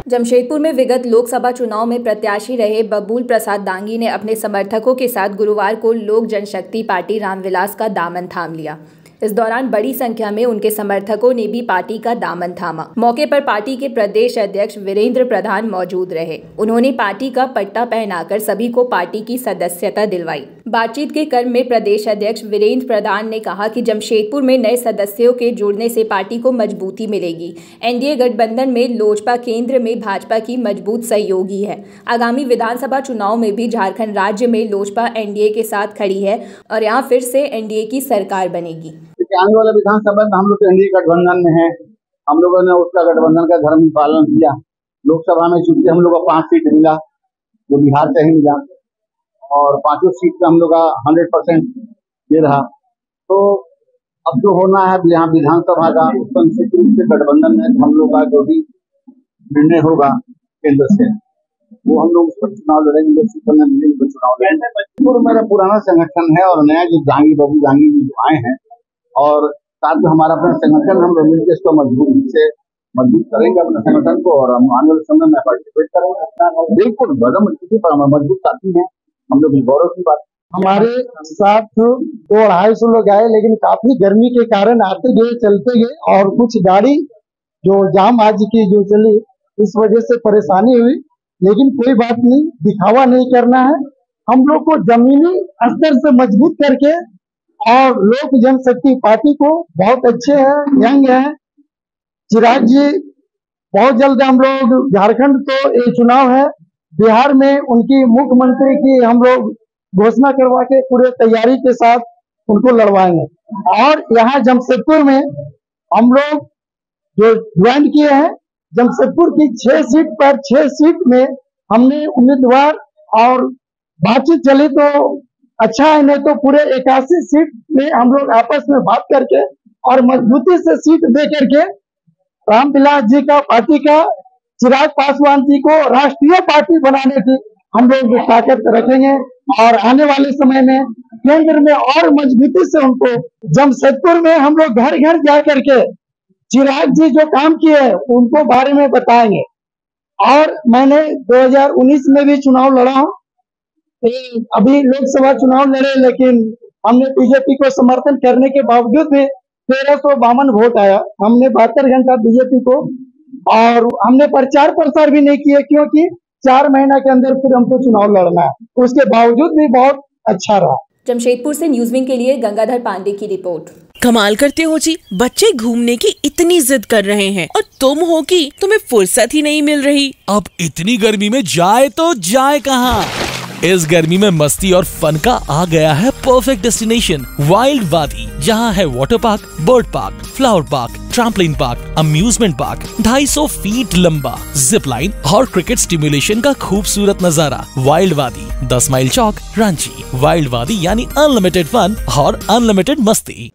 जमशेदपुर में विगत लोकसभा चुनाव में प्रत्याशी रहे बबूल प्रसाद दांगी ने अपने समर्थकों के साथ गुरुवार को लोक जनशक्ति पार्टी रामविलास का दामन थाम लिया। इस दौरान बड़ी संख्या में उनके समर्थकों ने भी पार्टी का दामन थामा। मौके पर पार्टी के प्रदेश अध्यक्ष वीरेंद्र प्रधान मौजूद रहे। उन्होंने पार्टी का पट्टा पहनाकर सभी को पार्टी की सदस्यता दिलवाई। बातचीत के क्रम में प्रदेश अध्यक्ष वीरेंद्र प्रधान ने कहा कि जमशेदपुर में नए सदस्यों के जुड़ने से पार्टी को मजबूती मिलेगी। एनडीए गठबंधन में लोजपा केंद्र में भाजपा की मजबूत सहयोगी है। आगामी विधानसभा चुनाव में भी झारखंड राज्य में लोजपा एनडीए के साथ खड़ी है और यहाँ फिर से एनडीए की सरकार बनेगी। आने वाला विधानसभा में हम लोग एनडीए गठबंधन में है। हम लोगों ने उसका गठबंधन का धर्म पालन किया। लोकसभा में चूंकि हम लोग को 5 सीट मिला, जो बिहार से ही मिला, और 5 सीट पे हम लोग का 100% ये रहा। तो अब जो होना है यहाँ विधानसभा का, उसको निश्चित रूप से गठबंधन में हम लोग का जो भी निर्णय होगा केंद्र से, वो हम लोग उस पर चुनाव लड़ेंगे। चुनाव लड़ेंगे। मेरा पुराना संगठन है और नया जो बबू दांगी जी आए हैं, और साथ में हमारा अपना संगठन, हम लोग मिलकर इसको मजबूत करेंगे अपने संगठन को, और हम आने वाले समय में पार्टिसिपेट करेंगे। बिल्कुल मजबूती पर मजबूत साथी हैं हम लोग, गौरव की बात। हमारे साथ 200-250 लोग आए, लेकिन काफी गर्मी के कारण आते गए चलते गए, और कुछ गाड़ी जो जाम आज की जो चली, इस वजह से परेशानी हुई। लेकिन कोई बात नहीं, दिखावा नहीं करना है। हम लोग को जमीनी स्तर से मजबूत करके, और लोक जनशक्ति पार्टी को बहुत अच्छे हैं, यंग है। चिराग जी बहुत जल्द हम लोग, झारखंड तो एक चुनाव है, बिहार में उनकी मुख्यमंत्री की हम लोग घोषणा करवा के पूरे तैयारी के साथ उनको लड़वाएंगे। और यहाँ जमशेदपुर में हम लोग जो ज्वाइन किए हैं, जमशेदपुर की 6 सीट पर 6 सीट में हमने उम्मीदवार, और बातचीत चली तो अच्छा है, नहीं तो पूरे 81 सीट में हम लोग आपस में बात करके और मजबूती से सीट दे करके रामविलास जी का पार्टी का, चिराग पासवान जी को राष्ट्रीय पार्टी बनाने की हम लोग ताकत रखेंगे। और आने वाले समय में केंद्र में और मजबूती से उनको, जमशेदपुर में हम लोग घर घर जा करके चिराग जी जो काम किए हैं उनको बारे में बताएंगे। और मैंने 2019 में भी चुनाव लड़ा हूँ, अभी लोकसभा चुनाव लड़े, लेकिन हमने बीजेपी को समर्थन करने के बावजूद भी 1352 वोट आया। हमने 72 घंटा बीजेपी को, और हमने प्रचार प्रसार भी नहीं किया, क्योंकि 4 महीना के अंदर फिर हमको चुनाव लड़ना है। उसके बावजूद भी बहुत अच्छा रहा। जमशेदपुर से न्यूज़ विंग के लिए गंगाधर पांडे की रिपोर्ट। कमाल करते हो जी, बच्चे घूमने की इतनी जिद कर रहे हैं और तुम हो कि तुम्हें फुर्सत ही नहीं मिल रही। अब इतनी गर्मी में जाए तो जाए कहाँ? इस गर्मी में मस्ती और फन का आ गया है परफेक्ट डेस्टिनेशन, वाइल्ड वादी, जहाँ है water park, bird park, flower park, trampoline park, amusement park, 250 feet लंबा, जिप लाइन और क्रिकेट स्टिमुलेशन का खूबसूरत नजारा। वाइल्ड वादी, 10 माइल चौक, रांची। वाइल्ड वादी यानी अनलिमिटेड फन और अनलिमिटेड मस्ती।